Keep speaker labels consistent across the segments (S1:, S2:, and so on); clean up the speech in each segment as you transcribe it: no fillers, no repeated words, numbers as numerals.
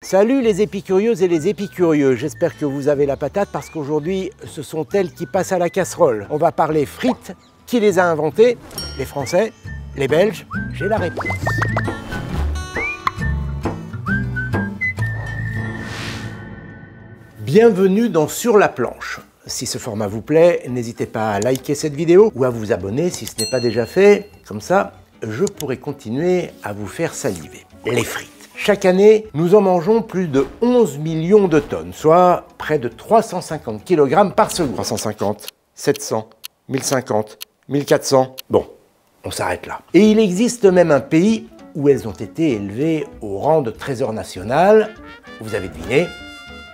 S1: Salut les épicurieuses et les épicurieux, j'espère que vous avez la patate parce qu'aujourd'hui ce sont elles qui passent à la casserole. On va parler frites, qui les a inventées? Les Français? Les Belges? J'ai la réponse. Bienvenue dans Sur la planche. Si ce format vous plaît, n'hésitez pas à liker cette vidéo ou à vous abonner si ce n'est pas déjà fait. Comme ça, je pourrai continuer à vous faire saliver. Les frites. Chaque année, nous en mangeons plus de 11 millions de tonnes, soit près de 350 kg par seconde. 350, 700, 1050, 1400... Bon, on s'arrête là. Et il existe même un pays où elles ont été élevées au rang de trésor national. Vous avez deviné,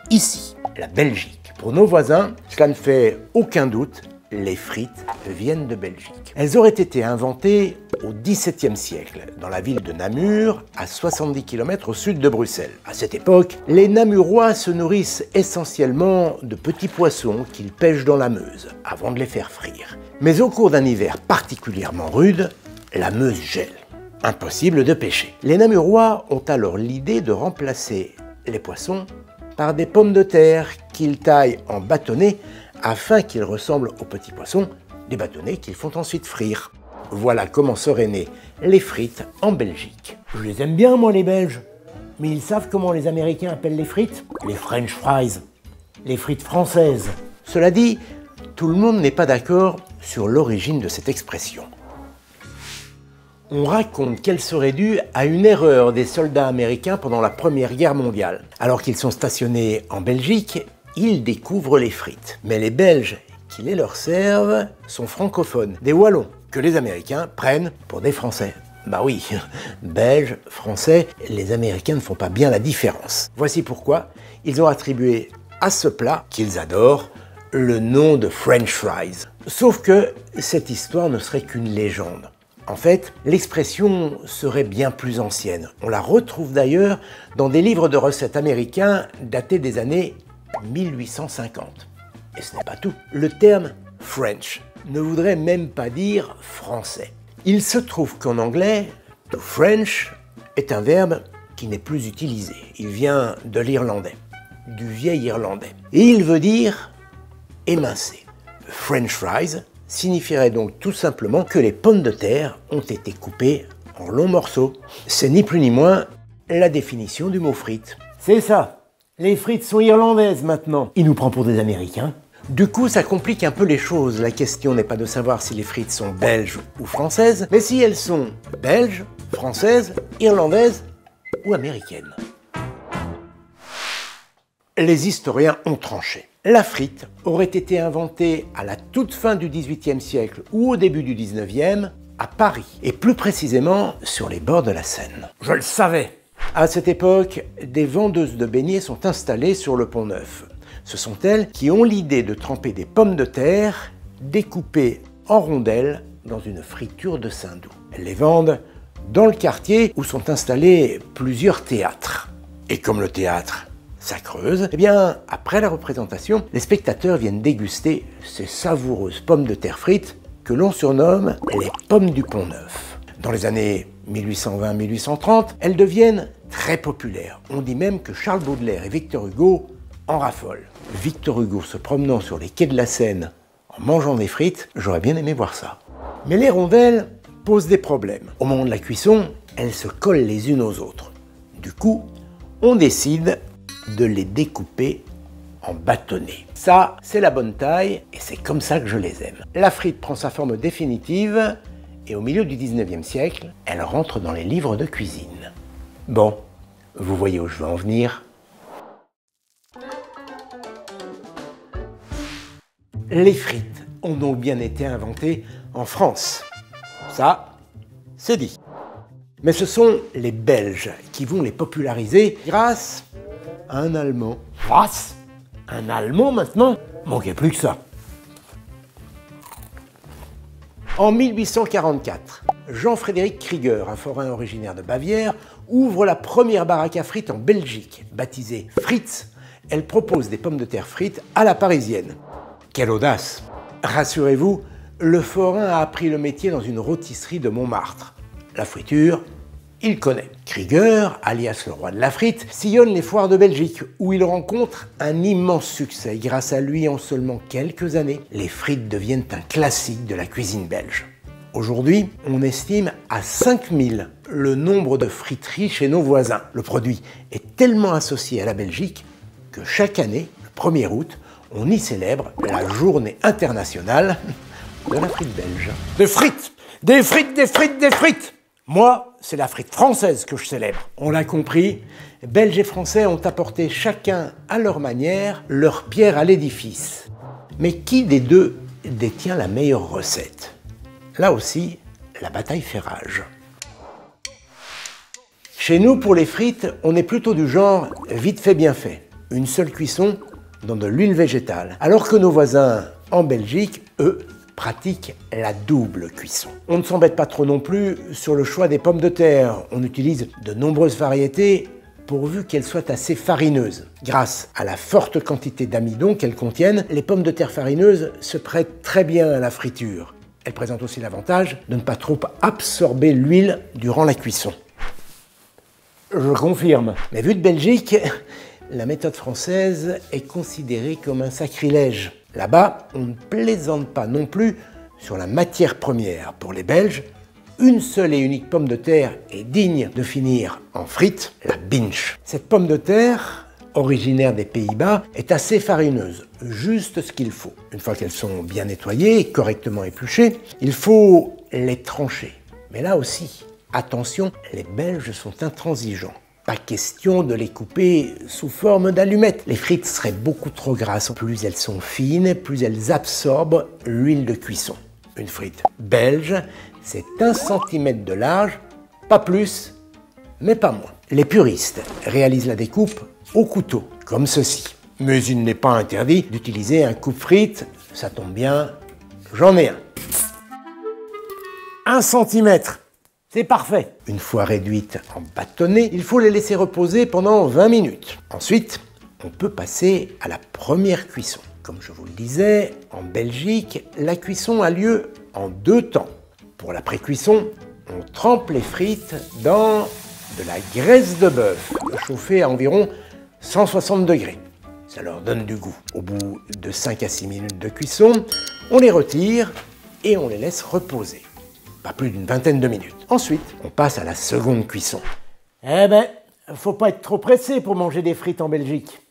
S1: ici, la Belgique. Pour nos voisins, cela ne fait aucun doute, les frites viennent de Belgique. Elles auraient été inventées au XVIIe siècle, dans la ville de Namur, à 70 km au sud de Bruxelles. À cette époque, les Namurois se nourrissent essentiellement de petits poissons qu'ils pêchent dans la Meuse, avant de les faire frire. Mais au cours d'un hiver particulièrement rude, la Meuse gèle. Impossible de pêcher. Les Namurois ont alors l'idée de remplacer les poissons par des pommes de terre qu'ils taillent en bâtonnets afin qu'ils ressemblent aux petits poissons, des bâtonnets qu'ils font ensuite frire. Voilà comment seraient nées les frites en Belgique. Je les aime bien moi les Belges, mais ils savent comment les Américains appellent les frites? Les French fries, les frites françaises. Cela dit, tout le monde n'est pas d'accord sur l'origine de cette expression. On raconte qu'elle serait due à une erreur des soldats américains pendant la Première Guerre mondiale. Alors qu'ils sont stationnés en Belgique, ils découvrent les frites. Mais les Belges qui les leur servent sont francophones, des Wallons, que les Américains prennent pour des Français. Bah oui, Belges, Français, les Américains ne font pas bien la différence. Voici pourquoi ils ont attribué à ce plat, qu'ils adorent, le nom de French fries. Sauf que cette histoire ne serait qu'une légende. En fait, l'expression serait bien plus ancienne. On la retrouve d'ailleurs dans des livres de recettes américains datés des années 1850. Et ce n'est pas tout. Le terme French ne voudrait même pas dire français. Il se trouve qu'en anglais, to French est un verbe qui n'est plus utilisé. Il vient de l'irlandais, du vieil irlandais. Et il veut dire émincer. French fries signifierait donc tout simplement que les pommes de terre ont été coupées en longs morceaux. C'est ni plus ni moins la définition du mot frites. C'est ça, les frites sont irlandaises maintenant. Il nous prend pour des Américains. Du coup, ça complique un peu les choses. La question n'est pas de savoir si les frites sont belges ou françaises, mais si elles sont belges, françaises, irlandaises ou américaines. Les historiens ont tranché. La frite aurait été inventée à la toute fin du XVIIIe siècle ou au début du XIXe à Paris, et plus précisément sur les bords de la Seine. Je le savais! À cette époque, des vendeuses de beignets sont installées sur le Pont Neuf. Ce sont elles qui ont l'idée de tremper des pommes de terre découpées en rondelles dans une friture de Saindoux. Elles les vendent dans le quartier où sont installés plusieurs théâtres. Et comme le théâtre, ça creuse, eh bien, après la représentation, les spectateurs viennent déguster ces savoureuses pommes de terre frites que l'on surnomme les pommes du Pont Neuf. Dans les années 1820-1830, elles deviennent très populaires. On dit même que Charles Baudelaire et Victor Hugo en raffolent. Victor Hugo se promenant sur les quais de la Seine en mangeant des frites, j'aurais bien aimé voir ça. Mais les rondelles posent des problèmes. Au moment de la cuisson, elles se collent les unes aux autres. Du coup, on décide de les découper en bâtonnets. Ça, c'est la bonne taille et c'est comme ça que je les aime. La frite prend sa forme définitive et au milieu du 19e siècle, elle rentre dans les livres de cuisine. Bon, vous voyez où je veux en venir. Les frites ont donc bien été inventées en France. Ça, c'est dit. Mais ce sont les Belges qui vont les populariser grâce à un Allemand. Grâce à un Allemand maintenant? Manquait plus que ça. En 1844, Jean-Frédéric Krieger, un forain originaire de Bavière, ouvre la première baraque à frites en Belgique, baptisée Fritz. Elle propose des pommes de terre frites à la parisienne. Quelle audace! Rassurez-vous, le forain a appris le métier dans une rôtisserie de Montmartre. La friture, il connaît. Krieger, alias le roi de la frite, sillonne les foires de Belgique où il rencontre un immense succès. Grâce à lui, en seulement quelques années, les frites deviennent un classique de la cuisine belge. Aujourd'hui, on estime à 5000 le nombre de friteries chez nos voisins. Le produit est tellement associé à la Belgique que chaque année, le 1er août, on y célèbre la journée internationale de la frite belge. Des frites, des frites, des frites, des frites. Moi, c'est la frite française que je célèbre. On l'a compris, Belges et Français ont apporté chacun à leur manière leur pierre à l'édifice. Mais qui des deux détient la meilleure recette? Là aussi, la bataille fait rage. Chez nous, pour les frites, on est plutôt du genre vite fait bien fait. Une seule cuisson dans de l'huile végétale. Alors que nos voisins en Belgique, eux, pratiquent la double cuisson. On ne s'embête pas trop non plus sur le choix des pommes de terre. On utilise de nombreuses variétés pourvu qu'elles soient assez farineuses. Grâce à la forte quantité d'amidon qu'elles contiennent, les pommes de terre farineuses se prêtent très bien à la friture. Elles présentent aussi l'avantage de ne pas trop absorber l'huile durant la cuisson. Je confirme. Mais vu de Belgique, la méthode française est considérée comme un sacrilège. Là-bas, on ne plaisante pas non plus sur la matière première. Pour les Belges, une seule et unique pomme de terre est digne de finir en frite, la binge. Cette pomme de terre, originaire des Pays-Bas, est assez farineuse, juste ce qu'il faut. Une fois qu'elles sont bien nettoyées et correctement épluchées, il faut les trancher. Mais là aussi, attention, les Belges sont intransigeants. Pas question de les couper sous forme d'allumettes. Les frites seraient beaucoup trop grasses. Plus elles sont fines, plus elles absorbent l'huile de cuisson. Une frite belge, c'est 1 cm de large, pas plus, mais pas moins. Les puristes réalisent la découpe au couteau, comme ceci. Mais il n'est pas interdit d'utiliser un coupe-frites, ça tombe bien, j'en ai un. 1 cm, c'est parfait. Une fois réduites en bâtonnets, il faut les laisser reposer pendant 20 minutes. Ensuite, on peut passer à la première cuisson. Comme je vous le disais, en Belgique, la cuisson a lieu en 2 temps. Pour la pré-cuisson, on trempe les frites dans de la graisse de bœuf, chauffée à environ 160 degrés. Ça leur donne du goût. Au bout de 5 à 6 minutes de cuisson, on les retire et on les laisse reposer. Pas plus d'une vingtaine de minutes. Ensuite, on passe à la seconde cuisson. Eh ben, faut pas être trop pressé pour manger des frites en Belgique.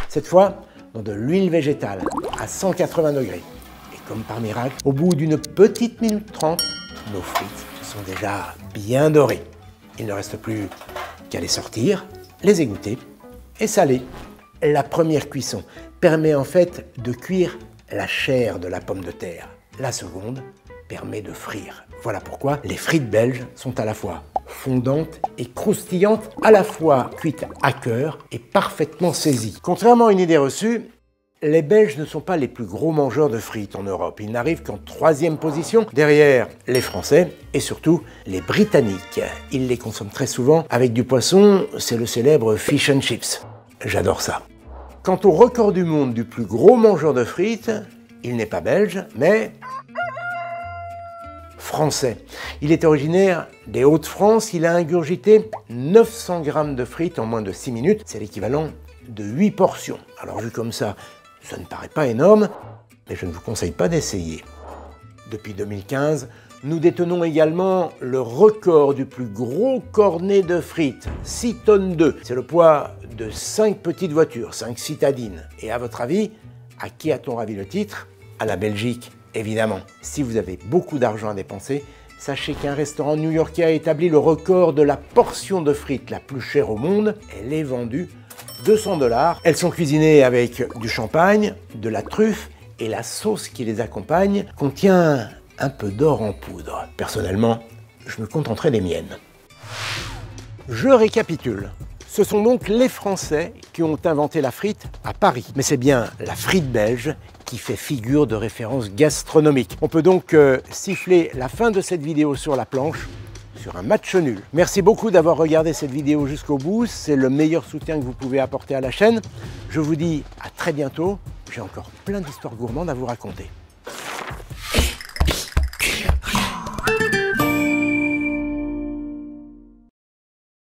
S1: Cette fois, dans de l'huile végétale à 180 degrés. Et comme par miracle, au bout d'une petite minute 30, nos frites sont déjà bien dorées. Il ne reste plus qu'à les sortir, les égoutter et saler. La première cuisson permet en fait de cuire la chair de la pomme de terre. La seconde permet de frire. Voilà pourquoi les frites belges sont à la fois fondantes et croustillantes, à la fois cuites à cœur et parfaitement saisies. Contrairement à une idée reçue, les Belges ne sont pas les plus gros mangeurs de frites en Europe. Ils n'arrivent qu'en 3e position, derrière les Français et surtout les Britanniques. Ils les consomment très souvent avec du poisson, c'est le célèbre fish and chips. J'adore ça. Quant au record du monde du plus gros mangeur de frites, il n'est pas belge, mais français. Il est originaire des Hauts-de-France, il a ingurgité 900 grammes de frites en moins de 6 minutes, c'est l'équivalent de 8 portions. Alors vu comme ça ne paraît pas énorme, mais je ne vous conseille pas d'essayer. Depuis 2015, nous détenons également le record du plus gros cornet de frites, 6 tonnes 2. C'est le poids de 5 petites voitures, 5 citadines. Et à votre avis, à qui a-t-on ravi le titre? À la Belgique, évidemment. Si vous avez beaucoup d'argent à dépenser, sachez qu'un restaurant new-yorkais a établi le record de la portion de frites la plus chère au monde. Elle est vendue 200 $. Elles sont cuisinées avec du champagne, de la truffe et la sauce qui les accompagne contient un peu d'or en poudre. Personnellement, je me contenterai des miennes. Je récapitule. Ce sont donc les Français qui ont inventé la frite à Paris. Mais c'est bien la frite belge qui fait figure de référence gastronomique. On peut donc siffler la fin de cette vidéo sur la planche, sur un match nul. Merci beaucoup d'avoir regardé cette vidéo jusqu'au bout. C'est le meilleur soutien que vous pouvez apporter à la chaîne. Je vous dis à très bientôt. J'ai encore plein d'histoires gourmandes à vous raconter.